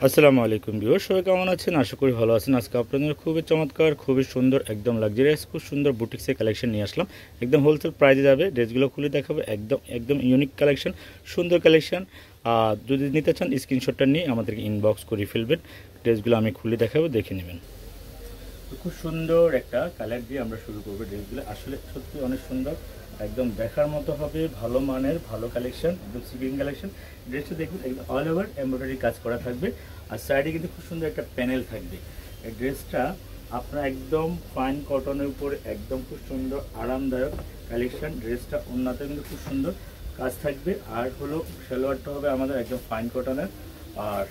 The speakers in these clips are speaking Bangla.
আসসালামু আলাইকুম ভিউয়ার, সবাই কেমন আছেন? আশা করি ভালো আছেন। আজকে আপনাদের খুবই চমৎকার, খুবই সুন্দর, একদম লাক্সারিয়াস, খুব সুন্দর বুটিক্সের কালেকশন নিয়ে আসলাম। একদম হোলসেল প্রাইসে যাবে। ড্রেসগুলো খুলে দেখাবো। একদম একদম ইউনিক কালেকশন, সুন্দর কালেকশন। যদি নিতে চান স্ক্রিনশটটা নিয়ে আমাদেরকে ইনবক্স করে ফেলবেন। ড্রেসগুলো আমি খুলে দেখাবো, দেখে নেবেন। খুব সুন্দর একটা কালার দিয়ে আমরা শুরু করবো। ড্রেসগুলো আসলে সত্যি অনেক সুন্দর, একদম দেখার মতো হবে, ভালো মানের, ভালো কালেকশন, একদম সিপিং কালেকশন। ড্রেসটা দেখুন, একদম অল ওভার এমব্রয়ডারি কাজ করা থাকবে, আর সাইডে কিন্তু খুব সুন্দর একটা প্যানেল থাকবে। এই ড্রেসটা আপনার একদম ফাইন কটনের উপরে, একদম খুব সুন্দর আরামদায়ক কালেকশন। ড্রেসটা ওন্নাতে কিন্তু খুব সুন্দর কাজ থাকবে, আর হলো সালোয়ারটা হবে আমাদের একদম ফাইন কটনের, আর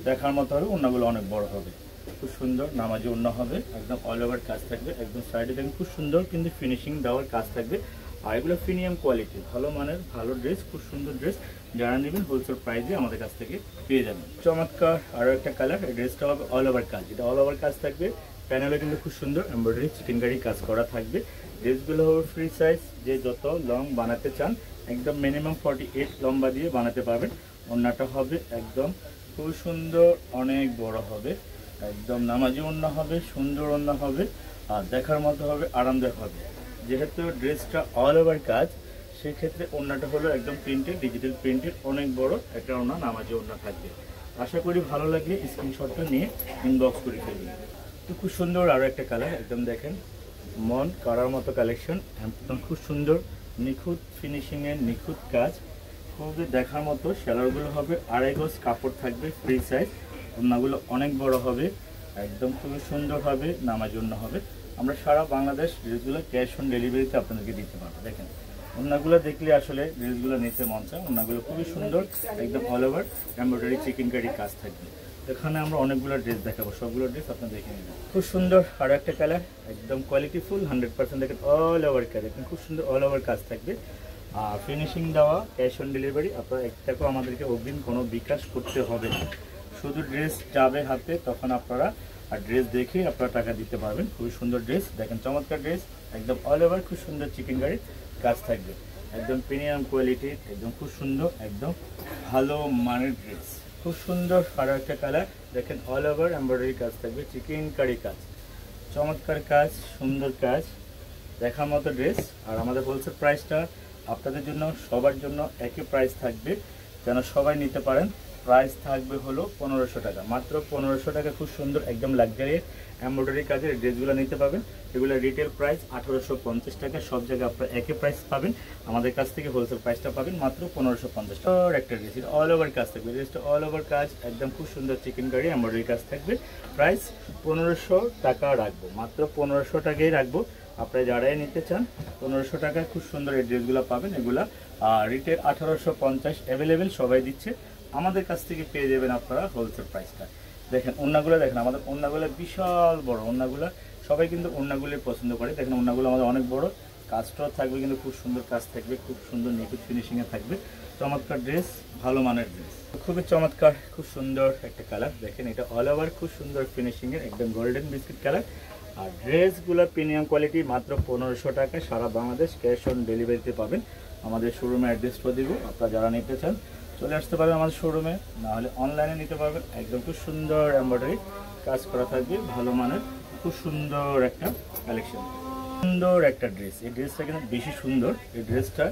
দেখার মতো হবে। ওন্নাগুলো অনেক বড় হবে, খুব সুন্দর নামাজি ওন্না হবে, একদম অল ওভার কাজ থাকবে। একদম সাইডে দেখুন খুব সুন্দর কিন্তু ফিনিশিং দেওয়ার কাজ থাকবে, আর এগুলো প্রিমিয়াম কোয়ালিটি, ভালো মানের, ভালো ড্রেস, খুব সুন্দর ড্রেস। যারা নেবেন হোলসেল প্রাইসে আমাদের কাছ থেকে পেয়ে যাবেন। চমৎকার আরও একটা কালার। এই ড্রেসটা হবে অল ওভার কাজ, এটা অল ওভার কাজ থাকবে। প্যানেলে কিন্তু খুব সুন্দর এমব্রয়ডারি চিকেনকারি কাজ করা থাকবে। ড্রেসগুলো হবে ফ্রি সাইজ, যে যত লং বানাতে চান একদম মিনিমাম 48 লম্বা দিয়ে বানাতে পারবেন। ওন্নাটা হবে একদম খুব সুন্দর, অনেক বড় হবে, একদম নামাজি ওন্না হবে, সুন্দর ওন্না হবে, আর দেখার মতো হবে, আরামদায়ক হবে। যেহেতু ড্রেসটা অল ওভার কাজ, সেক্ষেত্রে ওন্নাটা হলো একদম প্রিন্টেড, ডিজিটাল প্রিন্টেড, অনেক বড় একটা ওন্না, নামাজি ওন্না থাকবে। আশা করি ভালো লাগলে স্ক্রিনশটটা নিয়ে ইনবক্স করে ফেলবেন। তো খুব সুন্দর আরও একটা কালার, একদম দেখেন মন করার মতো কালেকশন, একদম খুব সুন্দর নিখুঁত ফিনিশিংয়ের নিখুঁত কাজ, খুবই দেখার মতো। সেলারগুলো হবে 2.5 গজ কাপড় থাকবে, ফ্রি সাইজ। ওন্নাগুলো অনেক বড় হবে, একদম খুবই সুন্দর হবে, নামাজ ওন্না হবে। আমরা সারা বাংলাদেশ ড্রেসগুলো ক্যাশ অন ডেলিভারিতে আপনাদেরকে দিতে পারবো। দেখেন ওন্নাগুলো দেখলে আসলে ড্রেসগুলো নিতে মন চায়। ওন্নাগুলো খুবই সুন্দর, একদম অল ওভার এমব্রয়ডারি চিকেনকারি কাজ থাকবে। এখানে আমরা অনেকগুলো ড্রেস দেখাবো, সবগুলো ড্রেস আপনারা দেখে নেবেন। খুব সুন্দর আরও একটা কালার, একদম কোয়ালিটিফুল 100%। দেখেন অল ওভার কাজ, দেখেন খুব সুন্দর অল ওভার কাজ থাকবে, আর ফিনিশিং দেওয়া, ক্যাশ অন ডেলিভারি। আপনারা একটাকেও আমাদেরকে অগ্রিম কোনো বিকাশ করতে হবে না, শুধু ড্রেস যাবে হাতে, তখন আপনারা আর ড্রেস দেখে আপনারা টাকা দিতে পারবেন। খুবই সুন্দর ড্রেস, দেখেন চমৎকার ড্রেস, একদম অল ওভার খুব সুন্দর চিকেনকারি কাজ থাকবে, একদম প্রিমিয়াম কোয়ালিটির, একদম খুব সুন্দর, একদম ভালো মানের ড্রেস। খুব সুন্দর আরও একটা কালার, দেখেন অল ওভার এমব্রয়ডারি কাজ থাকবে, চিকেনকারি কাজ, চমৎকার কাজ, সুন্দর কাজ, দেখার মতো ড্রেস। আর আমাদের হোলসেল প্রাইসটা আপনাদের জন্য, সবার জন্য একই প্রাইস থাকবে, যেন সবাই নিতে পারেন। প্রাইস থাকবে হলো 1500 টাকা, মাত্র 1500 টাকা। খুব সুন্দর একদম লাক্সারি এমব্রয়ডারি কাজের ড্রেসগুলো নিতে পারবেন। এগুলো রিটেল প্রাইস 1850 টাকা, সব জায়গায় আপনারা একই প্রাইস পাবেন। আমাদের কাছ থেকে হোলসেল প্রাইসটা পাবেন মাত্র 1550 টাকা। আর একটা ড্রেস, অল ওভার কাজ থাকবে, ড্রেসটা অল ওভার কাজ, একদম খুব সুন্দর চিকেনকারি এমব্রয়ডারি কাজ থাকবে। প্রাইস 1500 টাকা রাখবো, মাত্র 1500 টাকাই রাখবো। আপনারা যারাই নিতে চান 1500 টাকায় খুব সুন্দর এই ড্রেসগুলো পাবেন। এগুলা রিটেল 1850 অ্যাভেলেবেল, সবাই দিচ্ছে। আমাদের কাছ থেকে পেয়ে যাবেন আপনারা হোলসেল প্রাইসটা। দেখেন ওন্নাগুলো, দেখেন আমাদের ওন্নাগুলো বিশাল বড়। ওন্নাগুলো সবাই কিন্তু ওন্নাগুলো পছন্দ করে। দেখেন ওন্নাগুলো আমাদের অনেক বড়, কাজটাও থাকবে কিন্তু খুব সুন্দর কাজ থাকবে, খুব সুন্দর নিখুঁত ফিনিশিংয়ে থাকবে। চমৎকার ড্রেস, ভালো মানের ড্রেস, খুবই চমৎকার, খুব সুন্দর একটা কালার। দেখেন এটা অল ওভার খুব সুন্দর ফিনিশিংয়ের, একদম গোল্ডেন বিস্কিট কালার। আর ড্রেসগুলো প্রিমিয়াম কোয়ালিটি, মাত্র 1500 টাকায় সারা বাংলাদেশ ক্যাশ অন ডেলিভারিতে পাবেন। আমাদের শোরুমে অ্যাড্রেসটা দিব, আপনারা যারা নিতে চান চলে আসতে পারবেন আমাদের শোরুমে, নাহলে অনলাইনে নিতে পারবেন। একদম খুব সুন্দর এমব্রয়ডারি কাজ করা থাকবে, ভালো মানের, খুব সুন্দর একটা কালেকশন, সুন্দর একটা ড্রেস। এই ড্রেসটা কিন্তু বেশি সুন্দর। এই ড্রেসটা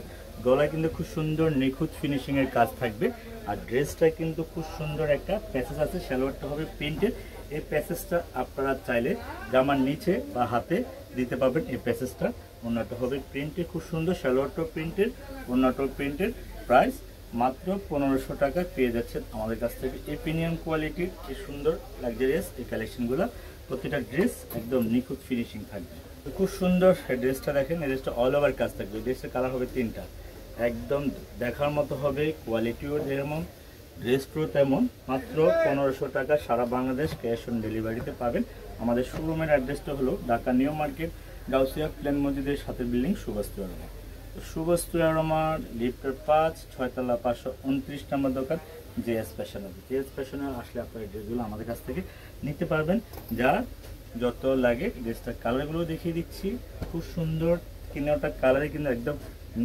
গলায় কিন্তু খুব সুন্দর নিখুঁত ফিনিশিংয়ের কাজ থাকবে, আর ড্রেসটা কিন্তু খুব সুন্দর একটা প্যাসেজ আছে, সালোয়ারটা হবে প্রিন্টেড। এই প্যাসেজটা আপনারা চাইলে জামার নিচে বা হাতে দিতে পারবেন। এই প্যাসেজটা ওন্নাটা হবে প্রিন্টেড, খুব সুন্দর, সালোয়ারটাও প্রিন্টেড, ওন্নাটাও প্রিন্টেড। প্রাইস মাত্র 1500 টাকা পেয়ে যাচ্ছেন আমাদের কাছ থেকে। এই প্রিমিয়াম কোয়ালিটির এই সুন্দর লাক্সারিয়াস এই কালেকশনগুলো, প্রতিটা ড্রেস একদম নিখুঁত ফিনিশিং থাকবে। খুব সুন্দর ড্রেসটা দেখেন, এই ড্রেসটা অল ওভার কাজ থাকবে। ড্রেসের কালার হবে 3টা, একদম দেখার মতো হবে, কোয়ালিটিও যেমন, ড্রেসটাও তেমন। মাত্র 1500 টাকা সারা বাংলাদেশ ক্যাশ অন ডেলিভারিতে পাবেন। আমাদের শোরুমের অ্যাড্রেসটা হলো ঢাকা নিউ মার্কেট, গাউসিয়া প্লেন মসজিদের সাথে বিল্ডিং, সুবস্তু আরমা। সুবস্তু আরমার লিফটের 5, 6 তলা 529 নম্বর দোকান, জেএস ফ্যাশনাল। জেএস ফ্যাশনাল আসলে আপনার এই ড্রেসগুলো আমাদের কাছ থেকে নিতে পারবেন, যা যত লাগে। ড্রেসটার কালারগুলো দেখিয়ে দিচ্ছি, খুব সুন্দর, কিনাটা কালারে কিন্তু একদম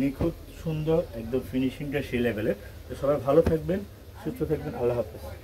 নিখুঁত সুন্দর, একদম ফিনিশিংটা সেই লেভেলের। তো সবাই ভালো থাকবেন, সুস্থ থাকবেন, আল্লাহ হাফেজ।